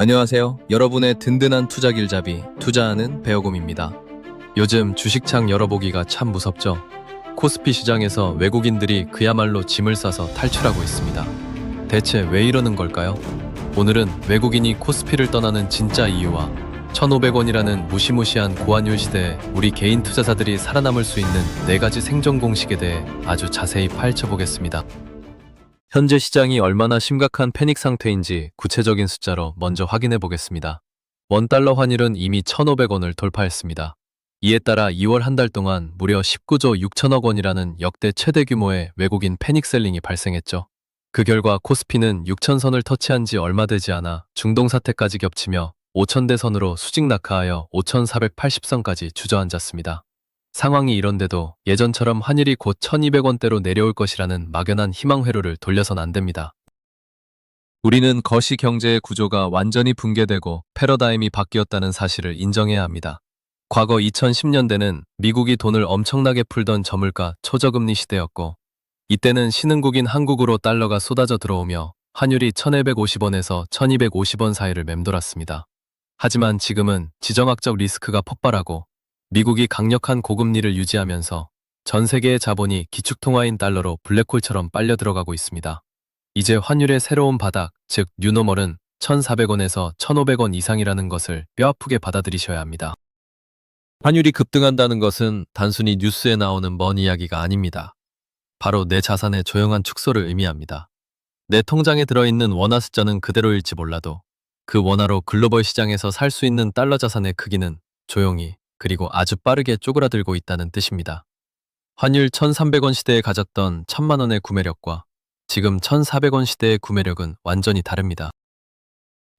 안녕하세요. 여러분의 든든한 투자 길잡이 투자하는 배어곰입니다. 요즘 주식창 열어보기가 참 무섭죠? 코스피 시장에서 외국인들이 그야말로 짐을 싸서 탈출하고 있습니다. 대체 왜 이러는 걸까요? 오늘은 외국인이 코스피를 떠나는 진짜 이유와 1,500원이라는 무시무시한 고환율 시대에 우리 개인 투자자들이 살아남을 수 있는 4가지 생존 공식에 대해 아주 자세히 파헤쳐보겠습니다. 현재 시장이 얼마나 심각한 패닉 상태인지 구체적인 숫자로 먼저 확인해 보겠습니다. 원달러 환율은 이미 1,500원을 돌파했습니다. 이에 따라 2월 한 달 동안 무려 19조 6천억 원이라는 역대 최대 규모의 외국인 패닉 셀링이 발생했죠. 그 결과 코스피는 6천선을 터치한 지 얼마 되지 않아 중동 사태까지 겹치며 5천대 선으로 수직 낙하하여 5,480선까지 주저앉았습니다. 상황이 이런데도 예전처럼 환율이 곧 1,200원대로 내려올 것이라는 막연한 희망 회로를 돌려선 안 됩니다. 우리는 거시 경제의 구조가 완전히 붕괴되고 패러다임이 바뀌었다는 사실을 인정해야 합니다. 과거 2010년대는 미국이 돈을 엄청나게 풀던 저물가 초저금리 시대였고, 이때는 신흥국인 한국으로 달러가 쏟아져 들어오며 환율이 1,150원에서 1,250원 사이를 맴돌았습니다. 하지만 지금은 지정학적 리스크가 폭발하고 미국이 강력한 고금리를 유지하면서 전 세계의 자본이 기축통화인 달러로 블랙홀처럼 빨려 들어가고 있습니다. 이제 환율의 새로운 바닥, 즉 뉴노멀은 1,400원에서 1,500원 이상이라는 것을 뼈아프게 받아들이셔야 합니다. 환율이 급등한다는 것은 단순히 뉴스에 나오는 먼 이야기가 아닙니다. 바로 내 자산의 조용한 축소를 의미합니다. 내 통장에 들어있는 원화 숫자는 그대로일지 몰라도 그 원화로 글로벌 시장에서 살 수 있는 달러 자산의 크기는 조용히 그리고 아주 빠르게 쪼그라들고 있다는 뜻입니다. 환율 1,300원 시대에 가졌던 1,000만 원의 구매력과 지금 1,400원 시대의 구매력은 완전히 다릅니다.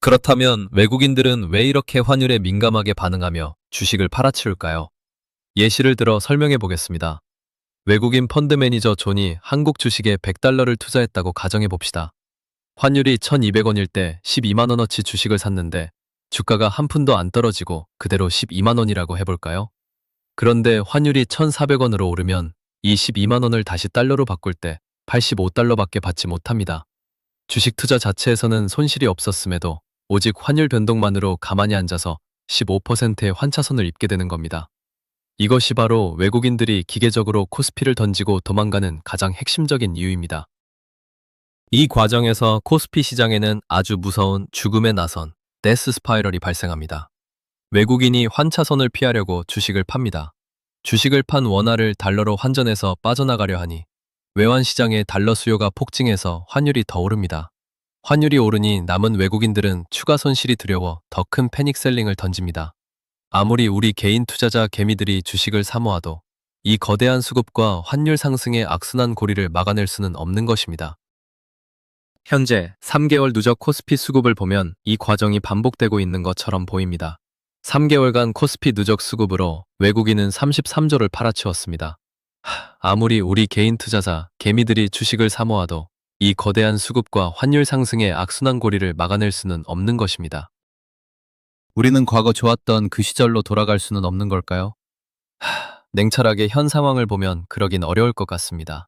그렇다면 외국인들은 왜 이렇게 환율에 민감하게 반응하며 주식을 팔아치울까요? 예시를 들어 설명해 보겠습니다. 외국인 펀드 매니저 존이 한국 주식에 100달러를 투자했다고 가정해 봅시다. 환율이 1,200원일 때 12만 원어치 주식을 샀는데 주가가 한 푼도 안 떨어지고 그대로 12만 원이라고 해볼까요? 그런데 환율이 1,400원으로 오르면 이 12만 원을 다시 달러로 바꿀 때 85달러밖에 받지 못합니다. 주식 투자 자체에서는 손실이 없었음에도 오직 환율 변동만으로 가만히 앉아서 15%의 환차손을 입게 되는 겁니다. 이것이 바로 외국인들이 기계적으로 코스피를 던지고 도망가는 가장 핵심적인 이유입니다. 이 과정에서 코스피 시장에는 아주 무서운 죽음의 나선 데스 스파이럴이 발생합니다. 외국인이 환차선을 피하려고 주식을 팝니다. 주식을 판 원화를 달러로 환전해서 빠져나가려 하니 외환 시장의 달러 수요가 폭증해서 환율이 더 오릅니다. 환율이 오르니 남은 외국인들은 추가 손실이 두려워 더 큰 패닉 셀링을 던집니다. 아무리 우리 개인 투자자 개미들이 주식을 사모아도 이 거대한 수급과 환율 상승의 악순환 고리를 막아낼 수는 없는 것입니다. 현재 3개월 누적 코스피 수급을 보면 이 과정이 반복되고 있는 것처럼 보입니다. 3개월간 코스피 누적 수급으로 외국인은 33조를 팔아치웠습니다. 아무리 우리 개인 투자자, 개미들이 주식을 사모아도 이 거대한 수급과 환율 상승의 악순환 고리를 막아낼 수는 없는 것입니다. 우리는 과거 좋았던 그 시절로 돌아갈 수는 없는 걸까요? 냉철하게 현 상황을 보면 그러긴 어려울 것 같습니다.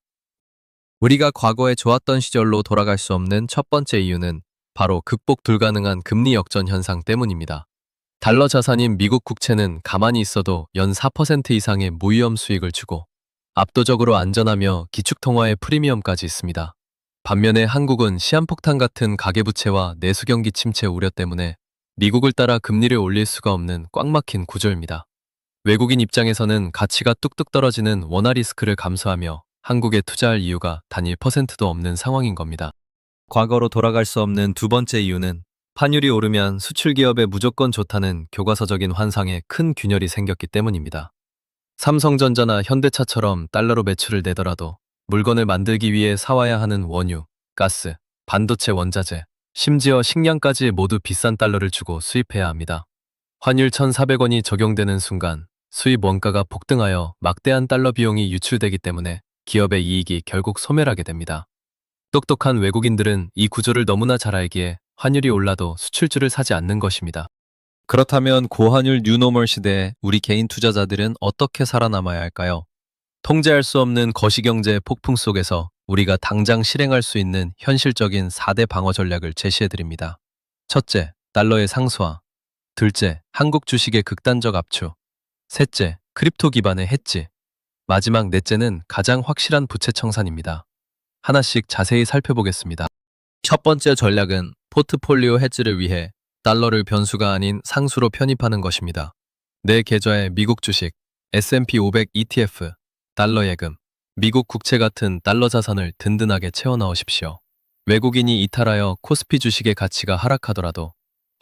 우리가 과거에 좋았던 시절로 돌아갈 수 없는 첫 번째 이유는 바로 극복 불가능한 금리 역전 현상 때문입니다. 달러 자산인 미국 국채는 가만히 있어도 연 4% 이상의 무위험 수익을 주고 압도적으로 안전하며 기축통화의 프리미엄까지 있습니다. 반면에 한국은 시한폭탄 같은 가계부채와 내수경기 침체 우려 때문에 미국을 따라 금리를 올릴 수가 없는 꽉 막힌 구조입니다. 외국인 입장에서는 가치가 뚝뚝 떨어지는 원화 리스크를 감수하며 한국에 투자할 이유가 단 1%도 없는 상황인 겁니다. 과거로 돌아갈 수 없는 두 번째 이유는 환율이 오르면 수출 기업에 무조건 좋다는 교과서적인 환상에 큰 균열이 생겼기 때문입니다. 삼성전자나 현대차처럼 달러로 매출을 내더라도 물건을 만들기 위해 사와야 하는 원유, 가스, 반도체 원자재, 심지어 식량까지 모두 비싼 달러를 주고 수입해야 합니다. 환율 1,400원이 적용되는 순간 수입 원가가 폭등하여 막대한 달러 비용이 유출되기 때문에 기업의 이익이 결국 소멸하게 됩니다. 똑똑한 외국인들은 이 구조를 너무나 잘 알기에 환율이 올라도 수출주를 사지 않는 것입니다. 그렇다면 고환율 뉴노멀 시대에 우리 개인 투자자들은 어떻게 살아남아야 할까요? 통제할 수 없는 거시경제의 폭풍 속에서 우리가 당장 실행할 수 있는 현실적인 4대 방어 전략을 제시해드립니다. 첫째, 달러의 상수화. 둘째, 한국 주식의 극단적 압축. 셋째, 크립토 기반의 해지. 마지막 넷째는 가장 확실한 부채 청산입니다. 하나씩 자세히 살펴보겠습니다. 첫 번째 전략은 포트폴리오 해지를 위해 달러를 변수가 아닌 상수로 편입하는 것입니다. 내 계좌에 미국 주식, S&P 500 ETF, 달러 예금, 미국 국채 같은 달러 자산을 든든하게 채워 넣으십시오. 외국인이 이탈하여 코스피 주식의 가치가 하락하더라도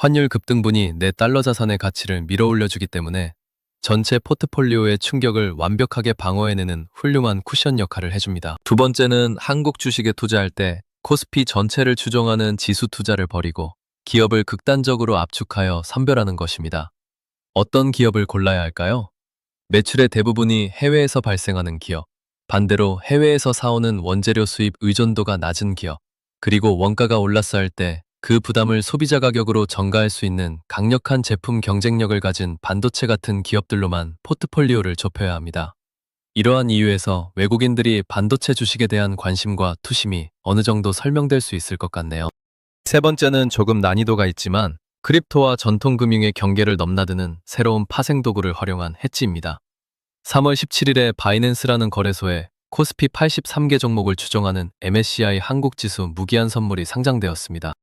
환율 급등분이 내 달러 자산의 가치를 밀어올려주기 때문에 전체 포트폴리오의 충격을 완벽하게 방어해내는 훌륭한 쿠션 역할을 해줍니다. 두 번째는 한국 주식에 투자할 때 코스피 전체를 추종하는 지수 투자를 버리고 기업을 극단적으로 압축하여 선별하는 것입니다. 어떤 기업을 골라야 할까요? 매출의 대부분이 해외에서 발생하는 기업, 반대로 해외에서 사오는 원재료 수입 의존도가 낮은 기업, 그리고 원가가 올랐어 할 때 그 부담을 소비자 가격으로 전가할 수 있는 강력한 제품 경쟁력을 가진 반도체 같은 기업들로만 포트폴리오를 좁혀야 합니다. 이러한 이유에서 외국인들이 반도체 주식에 대한 관심과 투심이 어느 정도 설명될 수 있을 것 같네요. 세 번째는 조금 난이도가 있지만 크립토와 전통금융의 경계를 넘나드는 새로운 파생 도구를 활용한 해지입니다. 3월 17일에 바이낸스라는 거래소에 코스피 83개 종목을 추종하는 MSCI 한국지수 무기한 선물이 상장되었습니다.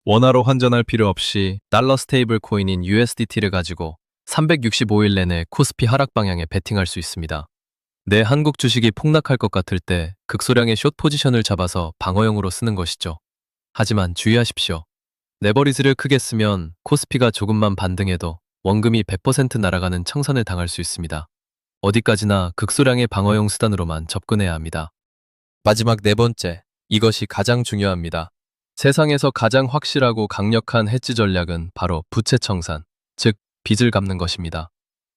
원화로 환전할 필요 없이 달러 스테이블 코인인 USDT를 가지고 365일 내내 코스피 하락 방향에 베팅할 수 있습니다. 내 한국 주식이 폭락할 것 같을 때 극소량의 숏 포지션을 잡아서 방어용으로 쓰는 것이죠. 하지만 주의하십시오. 레버리지를 크게 쓰면 코스피가 조금만 반등해도 원금이 100% 날아가는 청산을 당할 수 있습니다. 어디까지나 극소량의 방어용 수단으로만 접근해야 합니다. 마지막 네 번째, 이것이 가장 중요합니다. 세상에서 가장 확실하고 강력한 해지 전략은 바로 부채 청산, 즉 빚을 갚는 것입니다.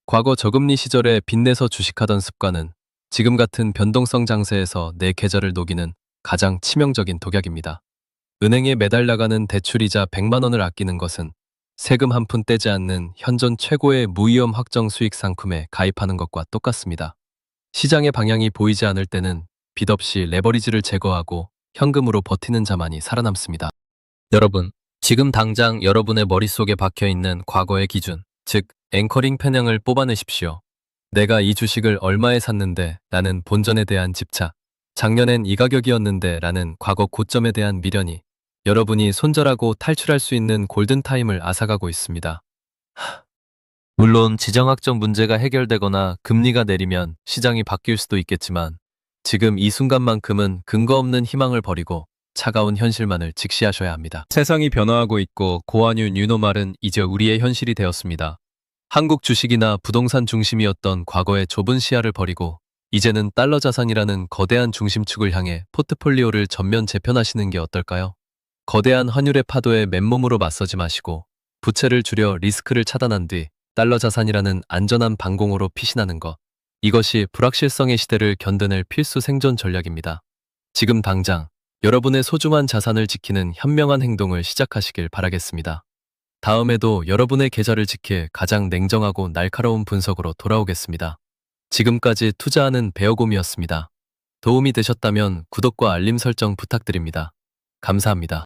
과거 저금리 시절에 빚내서 주식하던 습관은 지금 같은 변동성 장세에서 내 계좌를 녹이는 가장 치명적인 독약입니다. 은행에 매달 나가는 대출이자 100만 원을 아끼는 것은 세금 한 푼 떼지 않는 현존 최고의 무위험 확정 수익 상품에 가입하는 것과 똑같습니다. 시장의 방향이 보이지 않을 때는 빚 없이 레버리지를 제거하고 현금으로 버티는 자만이 살아남습니다. 여러분, 지금 당장 여러분의 머릿속에 박혀있는 과거의 기준, 즉 앵커링 편향을 뽑아내십시오. 내가 이 주식을 얼마에 샀는데 라는 본전에 대한 집착, 작년엔 이 가격이었는데 라는 과거 고점에 대한 미련이 여러분이 손절하고 탈출할 수 있는 골든타임을 앗아가고 있습니다. 물론 지정학적 문제가 해결되거나 금리가 내리면 시장이 바뀔 수도 있겠지만 지금 이 순간만큼은 근거 없는 희망을 버리고 차가운 현실만을 직시하셔야 합니다. 세상이 변화하고 있고 고환율 뉴노멀은 이제 우리의 현실이 되었습니다. 한국 주식이나 부동산 중심이었던 과거의 좁은 시야를 버리고 이제는 달러 자산이라는 거대한 중심축을 향해 포트폴리오를 전면 재편하시는 게 어떨까요? 거대한 환율의 파도에 맨몸으로 맞서지 마시고 부채를 줄여 리스크를 차단한 뒤 달러 자산이라는 안전한 방공호로 피신하는 것. 이것이 불확실성의 시대를 견뎌낼 필수 생존 전략입니다. 지금 당장 여러분의 소중한 자산을 지키는 현명한 행동을 시작하시길 바라겠습니다. 다음에도 여러분의 계좌를 지킬 가장 냉정하고 날카로운 분석으로 돌아오겠습니다. 지금까지 투자하는 배어곰이었습니다. 도움이 되셨다면 구독과 알림 설정 부탁드립니다. 감사합니다.